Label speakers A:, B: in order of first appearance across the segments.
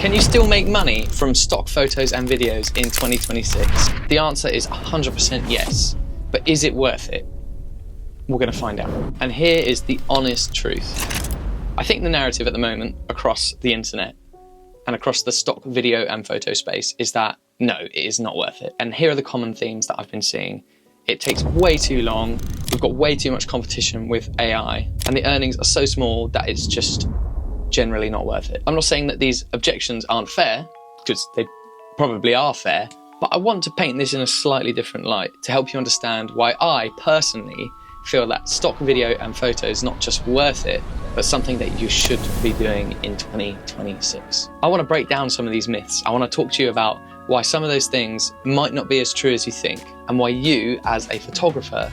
A: Can you still make money from stock photos and videos in 2026? The answer is 100% yes, but is it worth it? We're going to find out. And here is the honest truth. I think the narrative at the moment across the internet and across the stock video and photo space is that no, it is not worth it. And here are the common themes that I've been seeing. It takes way too long, we've got way too much competition with AI, and the earnings are so small that it's just generally not worth it. I'm not saying that these objections aren't fair, because they probably are fair, but I want to paint this in a slightly different light to help you understand why I personally feel that stock video and photo is not just worth it, but something that you should be doing in 2026. I want to break down some of these myths. I want to talk to you about why some of those things might not be as true as you think, and why you, as a photographer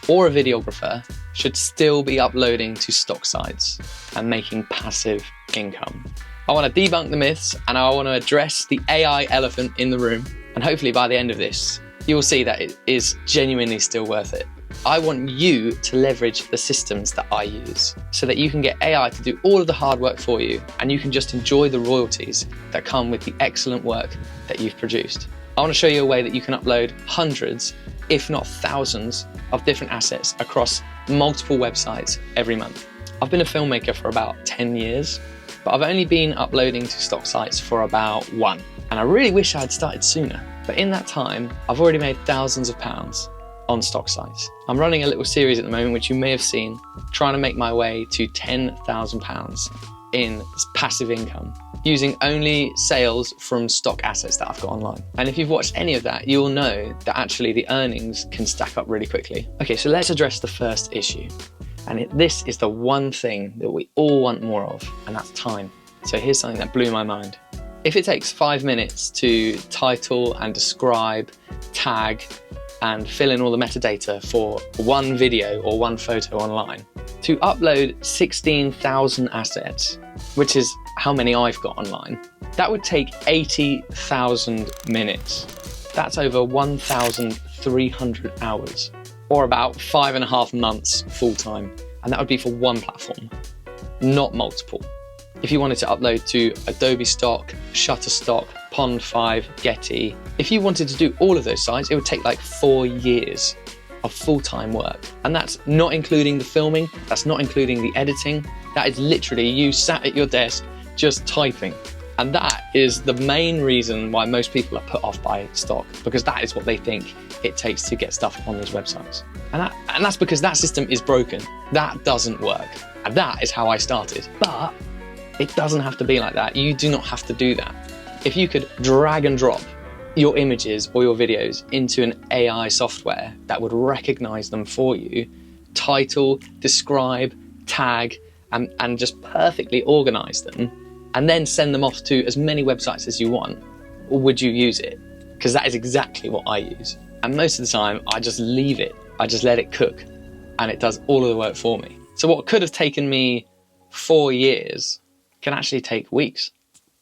A: or a videographer, should still be uploading to stock sites and making passive income. I want to debunk the myths, and I want to address the AI elephant in the room, and hopefully by the end of this, you will see that it is genuinely still worth it. I want you to leverage the systems that I use so that you can get AI to do all of the hard work for you, and you can just enjoy the royalties that come with the excellent work that you've produced. I want to show you a way that you can upload hundreds, if not thousands, of different assets across multiple websites every month. I've been a filmmaker for about 10 years, but I've only been uploading to stock sites for about 1. And I really wish I had started sooner. But in that time, I've already made thousands of pounds on stock sites. I'm running a little series at the moment, which you may have seen, trying to make my way to £10,000 in passive income, using only sales from stock assets that I've got online. And if you've watched any of that, you'll know that actually the earnings can stack up really quickly. Okay, so let's address the first issue. And this is the one thing that we all want more of, and that's time. So here's something that blew my mind. If it takes 5 minutes to title and describe, tag, and fill in all the metadata for one video or one photo online, to upload 16,000 assets, which is how many I've got online, that would take 80,000 minutes. That's over 1,300 hours, or about 5.5 months full-time. And that would be for one platform, not multiple. If you wanted to upload to Adobe Stock, Shutterstock, Pond5, Getty, if you wanted to do all of those sites, it would take like 4 years of full-time work. And that's not including the filming, that's not including the editing. That is literally you sat at your desk just typing. And that is the main reason why most people are put off by stock, because that is what they think it takes to get stuff on these websites. And that's because that system is broken. That doesn't work. And that is how I started. But it doesn't have to be like that. You do not have to do that. If you could drag and drop your images or your videos into an AI software that would recognize them for you, title, describe, tag, and just perfectly organize them, and then send them off to as many websites as you want, or would you use it? Because that is exactly what I use. And most of the time, I just leave it. I just let it cook, and it does all of the work for me. So what could have taken me 4 years can actually take weeks.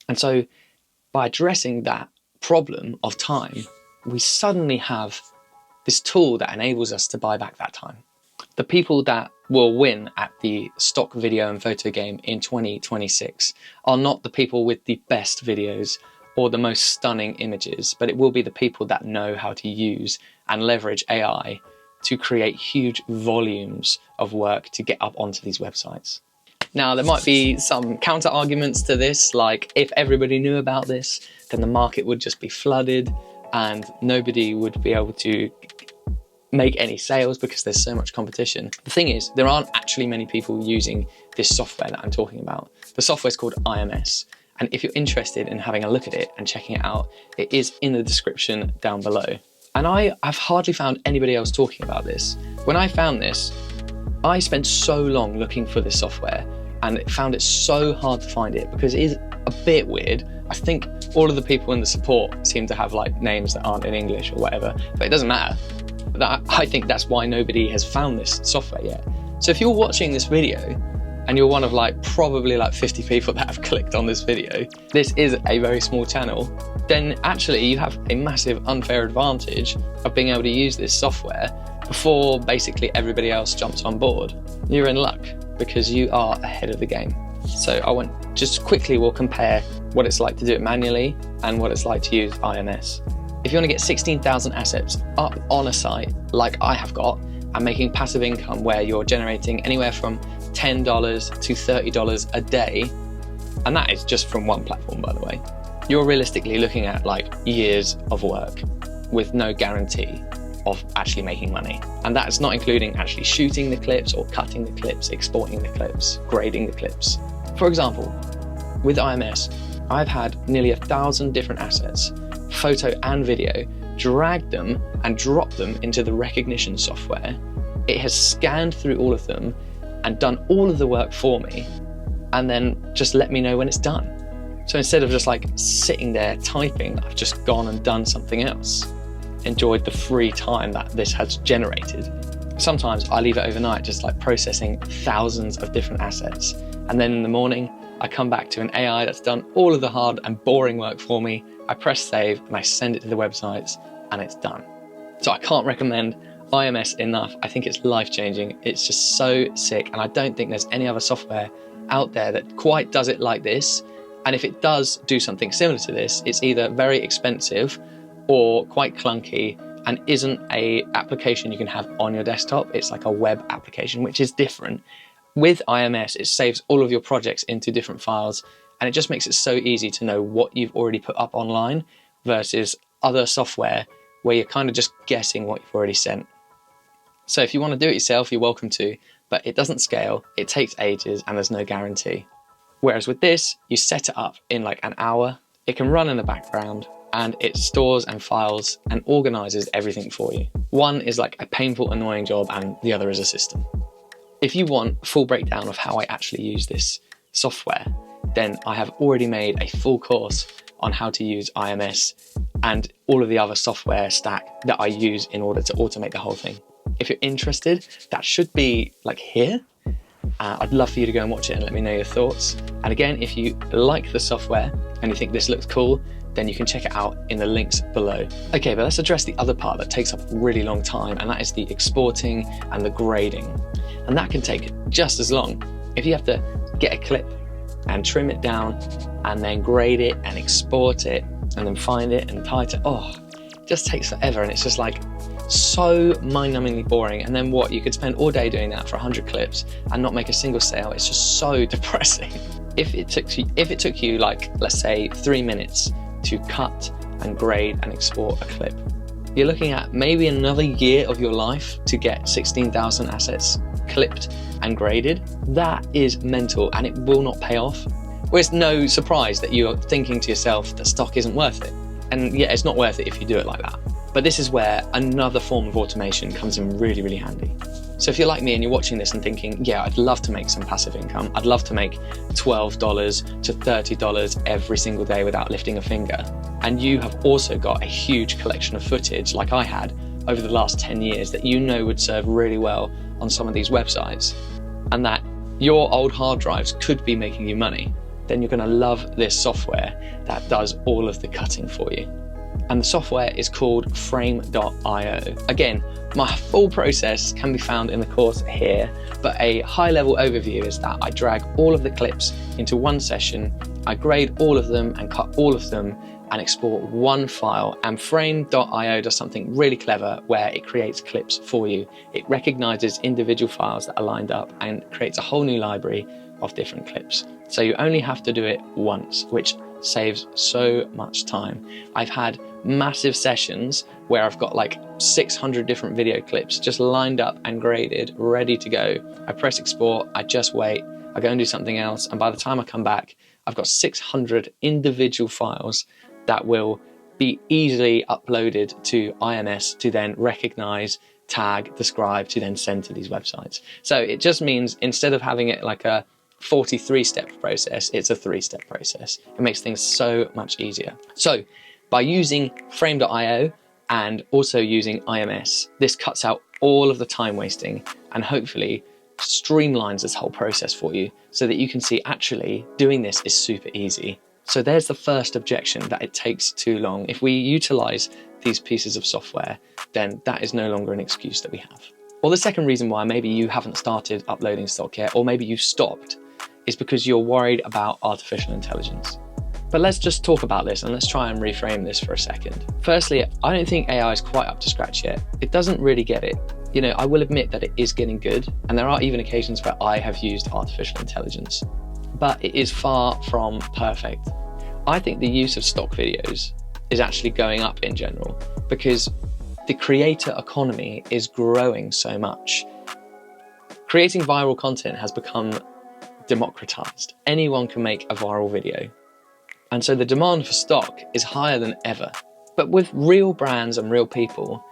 A: And so by addressing that problem of time, we suddenly have this tool that enables us to buy back that time. The people that will win at the stock video and photo game in 2026 are not the people with the best videos or the most stunning images, but it will be the people that know how to use and leverage AI to create huge volumes of work to get up onto these websites. Now, there might be some counter arguments to this, like if everybody knew about this, then the market would just be flooded and nobody would be able to make any sales because there's so much competition. The thing is, there aren't actually many people using this software that I'm talking about. The software is called IMS. And if you're interested in having a look at it and checking it out, it is in the description down below. And I've hardly found anybody else talking about this. When I found this, I spent so long looking for this software and found it so hard to find it because it is a bit weird. I think all of the people in the support seem to have like names that aren't in English or whatever, but it doesn't matter. I think that's why nobody has found this software yet. So if you're watching this video and you're one of probably 50 people that have clicked on this video, this is a very small channel, then actually you have a massive unfair advantage of being able to use this software before basically everybody else jumps on board. You're in luck because you are ahead of the game. So just quickly we'll compare what it's like to do it manually and what it's like to use IMS. If you want to get 16,000 assets up on a site like I have got and making passive income where you're generating anywhere from $10 to $30 a day, and that is just from one platform, by the way, you're realistically looking at like years of work with no guarantee of actually making money. And that's not including actually shooting the clips or cutting the clips, exporting the clips, grading the clips. For example, with IMS, I've had nearly 1,000 different assets, photo and video, dragged them and dropped them into the recognition software. It has scanned through all of them and done all of the work for me, and then just let me know when it's done. So instead of just like sitting there typing, I've just gone and done something else. Enjoyed the free time that this has generated. Sometimes I leave it overnight just like processing thousands of different assets. And then in the morning, I come back to an AI that's done all of the hard and boring work for me. I press save and I send it to the websites and it's done. So I can't recommend IMS enough. I think it's life-changing. It's just so sick. And I don't think there's any other software out there that quite does it like this. And if it does do something similar to this, it's either very expensive or quite clunky and isn't a application you can have on your desktop. It's like a web application, which is different. With IMS, it saves all of your projects into different files, and it just makes it so easy to know what you've already put up online versus other software where you're kind of just guessing what you've already sent. So if you want to do it yourself, you're welcome to, but it doesn't scale, it takes ages, and there's no guarantee. Whereas with this, you set it up in like an hour, it can run in the background, and it stores and files and organizes everything for you. One is like a painful, annoying job, and the other is a system. If you want a full breakdown of how I actually use this software, then I have already made a full course on how to use IMS and all of the other software stack that I use in order to automate the whole thing. If you're interested, that should be like here. I'd love for you to go and watch it and let me know your thoughts. And again, if you like the software and you think this looks cool, then you can check it out in the links below. Okay, but let's address the other part that takes up a really long time, and that is the exporting and the grading. And that can take just as long. If you have to get a clip and trim it down and then grade it and export it and then find it and title it, it just takes forever, and it's just like so mind-numbingly boring. And then what, you could spend all day doing that for 100 clips and not make a single sale. It's just so depressing. If it took you like, let's say 3 minutes to cut and grade and export a clip, you're looking at maybe another year of your life to get 16,000 assets clipped and graded. That is mental, and it will not pay off. Well, it's no surprise that you're thinking to yourself that stock isn't worth it. And yeah, it's not worth it if you do it like that. But this is where another form of automation comes in really, really handy. So if you're like me and you're watching this and thinking, yeah, I'd love to make some passive income. I'd love to make $12 to $30 every single day without lifting a finger. And you have also got a huge collection of footage like I had over the last 10 years that you know would serve really well on some of these websites, and that your old hard drives could be making you money, then you're going to love this software that does all of the cutting for you. And the software is called frame.io. Again, my full process can be found in the course here, but a high-level overview is that I drag all of the clips into one session, I grade all of them and cut all of them and export one file. And frame.io does something really clever where it creates clips for you. It recognizes individual files that are lined up and creates a whole new library of different clips. So you only have to do it once, which saves so much time. I've had massive sessions where I've got like 600 different video clips just lined up and graded, ready to go. I press export, I just wait, I go and do something else, and by the time I come back, I've got 600 individual files that will be easily uploaded to IMS to then recognize, tag, describe, to then send to these websites. So it just means instead of having it like a 43-step process, it's a 3-step process. It makes things so much easier. So by using frame.io and also using IMS, this cuts out all of the time wasting and hopefully streamlines this whole process for you so that you can see actually doing this is super easy. So there's the first objection, that it takes too long. If we utilize these pieces of software, then that is no longer an excuse that we have. Or the second reason why maybe you haven't started uploading stock yet, or maybe you've stopped, is because you're worried about artificial intelligence. But let's just talk about this and let's try and reframe this for a second. Firstly, I don't think AI is quite up to scratch yet. It doesn't really get it. You know, I will admit that it is getting good, and there are even occasions where I have used artificial intelligence, but it is far from perfect. I think the use of stock videos is actually going up in general because the creator economy is growing so much. Creating viral content has become democratized. Anyone can make a viral video. And so the demand for stock is higher than ever. But with real brands and real people,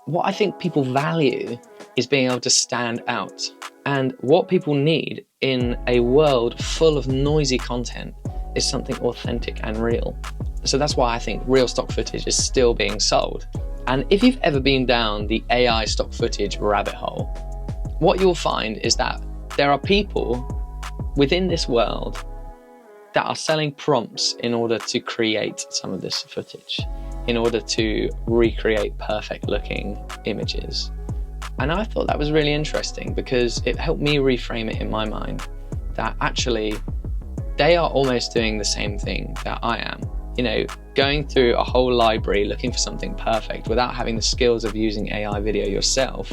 A: what I think people value is being able to stand out. And what people need in a world full of noisy content is something authentic and real. So that's why I think real stock footage is still being sold. And if you've ever been down the AI stock footage rabbit hole, what you'll find is that there are people within this world that are selling prompts in order to create some of this footage, in order to recreate perfect looking images. And I thought that was really interesting because it helped me reframe it in my mind that actually they are almost doing the same thing that I am. You know, going through a whole library looking for something perfect without having the skills of using AI video yourself.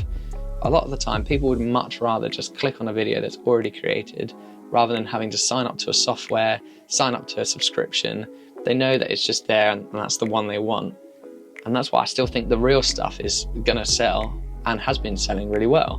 A: A lot of the time, people would much rather just click on a video that's already created rather than having to sign up to a software, sign up to a subscription. They know that it's just there and that's the one they want. And that's why I still think the real stuff is gonna sell and has been selling really well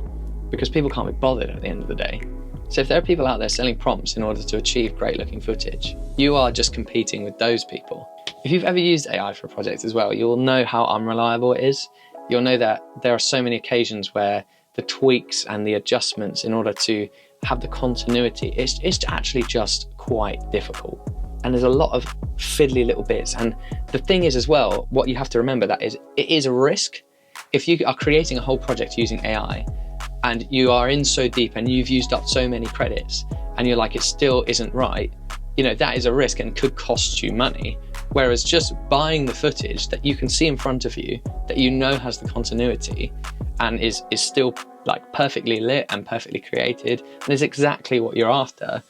A: because people can't be bothered at the end of the day. So if there are people out there selling prompts in order to achieve great looking footage, you are just competing with those people. If you've ever used AI for a project as well, you'll know how unreliable it is. You'll know that there are so many occasions where the tweaks and the adjustments in order to have the continuity, it's actually just quite difficult. And there's a lot of fiddly little bits. And the thing is as well, what you have to remember that is, it is a risk. If you are creating a whole project using AI and you are in so deep and you've used up so many credits and you're like, it still isn't right, you know, that is a risk and could cost you money. Whereas just buying the footage that you can see in front of you, that you know has the continuity and is still like perfectly lit and perfectly created and is exactly what you're after,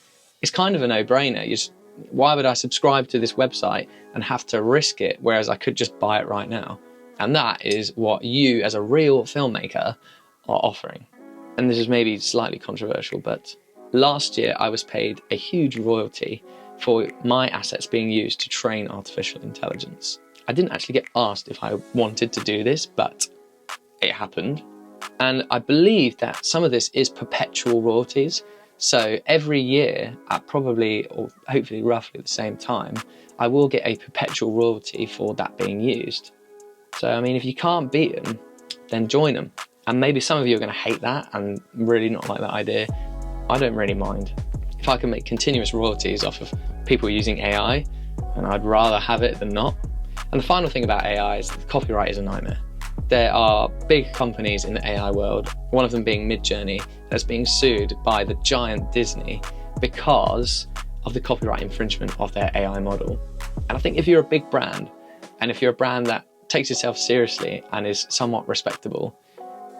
A: it's kind of a no-brainer. Why would I subscribe to this website and have to risk it, whereas I could just buy it right now? And that is what you as a real filmmaker are offering. And this is maybe slightly controversial, but last year I was paid a huge royalty for my assets being used to train artificial intelligence. I didn't actually get asked if I wanted to do this, but it happened. And I believe that some of this is perpetual royalties. So every year at probably, or hopefully roughly the same time, I will get a perpetual royalty for that being used. So, I mean, if you can't beat them, then join them. And maybe some of you are going to hate that and really not like that idea. I don't really mind. If I can make continuous royalties off of people using AI, and I'd rather have it than not. And the final thing about AI is that copyright is a nightmare. There are big companies in the AI world, one of them being Midjourney, that's being sued by the giant Disney because of the copyright infringement of their AI model. And I think if you're a big brand, and if you're a brand that takes itself seriously and is somewhat respectable,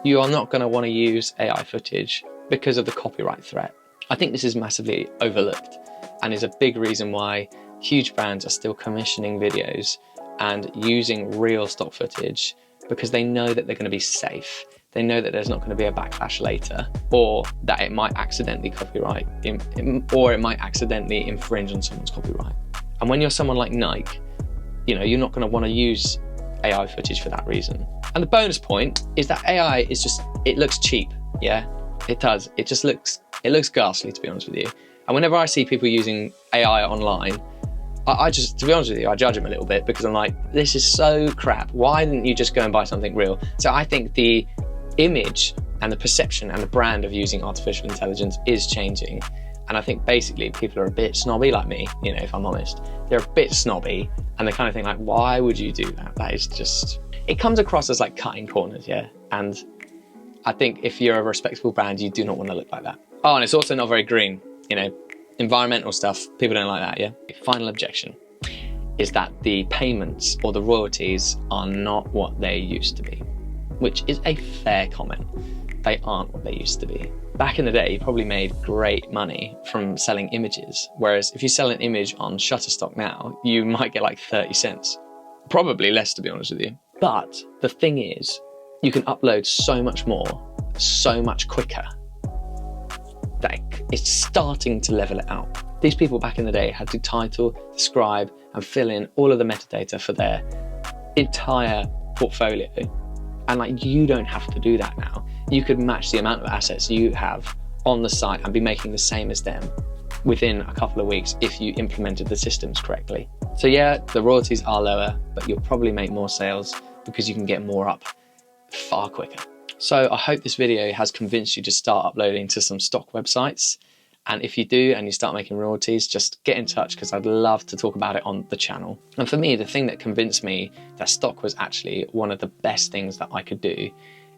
A: you are not going to want to use AI footage because of the copyright threat. I think this is massively overlooked and is a big reason why huge brands are still commissioning videos and using real stock footage, because they know that they're going to be safe. They know that there's not going to be a backlash later, or that it might accidentally copyright, or it might accidentally infringe on someone's copyright. And when you're someone like Nike, you know, you're not going to want to use AI footage for that reason. And the bonus point is that AI is just, it looks cheap. Yeah, it does. It looks ghastly, to be honest with you. And whenever I see people using AI online, I just, to be honest with you, I judge them a little bit because I'm like, this is so crap. Why didn't you just go and buy something real? So I think the image and the perception and the brand of using artificial intelligence is changing. And I think basically people are a bit snobby like me, you know, if I'm honest. They're a bit snobby and they kind of think like, why would you do that? That is just, it comes across as like cutting corners, yeah? And I think if you're a respectable brand, you do not want to look like that. Oh, and it's also not very green, you know, environmental stuff, people don't like that, yeah? Final objection is that the payments or the royalties are not what they used to be, which is a fair comment. They aren't what they used to be. back in the day, you probably made great money from selling images. Whereas if you sell an image on Shutterstock now, you might get like 30 cents. Probably less, to be honest with you. But the thing is, you can upload so much more, so much quicker. Like, it's starting to level it out. These people back in the day had to title, describe, and fill in all of the metadata for their entire portfolio. And like, you don't have to do that now. You could match the amount of assets you have on the site and be making the same as them within a couple of weeks if you implemented the systems correctly. So yeah, the royalties are lower, but you'll probably make more sales because you can get more up far quicker. So I hope this video has convinced you to start uploading to some stock websites. And if you do and you start making royalties, just get in touch because I'd love to talk about it on the channel. And for me, the thing that convinced me that stock was actually one of the best things that I could do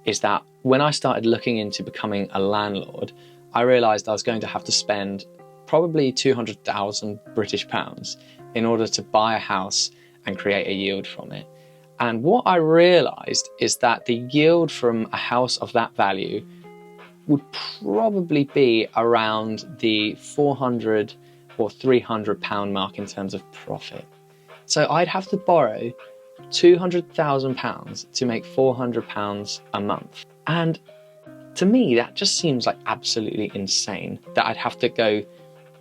A: is that when I started looking into becoming a landlord, I realized I was going to have to spend probably 200,000 British pounds in order to buy a house and create a yield from it. And what I realized is that the yield from a house of that value would probably be around the 400 or 300 pound mark in terms of profit. So I'd have to borrow 200,000 pounds to make 400 pounds a month. And to me, that just seems like absolutely insane that I'd have to go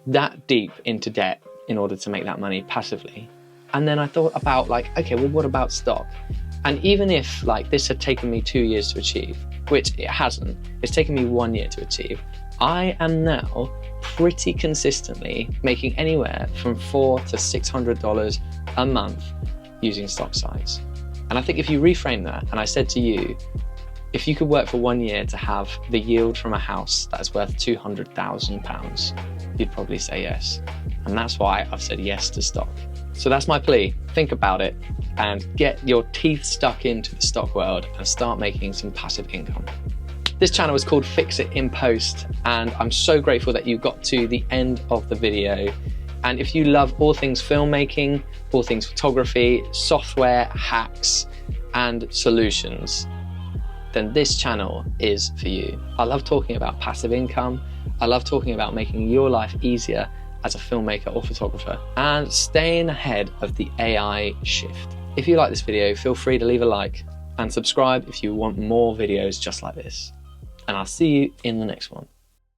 A: that deep into debt in order to make that money passively. And then I thought about like, okay, well, what about stock? And even if like this had taken me 2 years to achieve, which it hasn't, it's taken me 1 year to achieve, I am now pretty consistently making anywhere from $400 to $600 a month using stock sites. And I think if you reframe that, and I said to you, if you could work for 1 year to have the yield from a house that is worth £200,000, you'd probably say yes. And that's why I've said yes to stock. So that's my plea. Think about it and get your teeth stuck into the stock world and start making some passive income. This channel is called Fix It in Post, and I'm so grateful that you got to the end of the video. And if you love all things filmmaking, all things photography, software, hacks, and solutions, then this channel is for you. I love talking about passive income. I love talking about making your life easier as a filmmaker or photographer and staying ahead of the AI shift. If you like this video, feel free to leave a like and subscribe if you want more videos just like this. And I'll see you in the next one.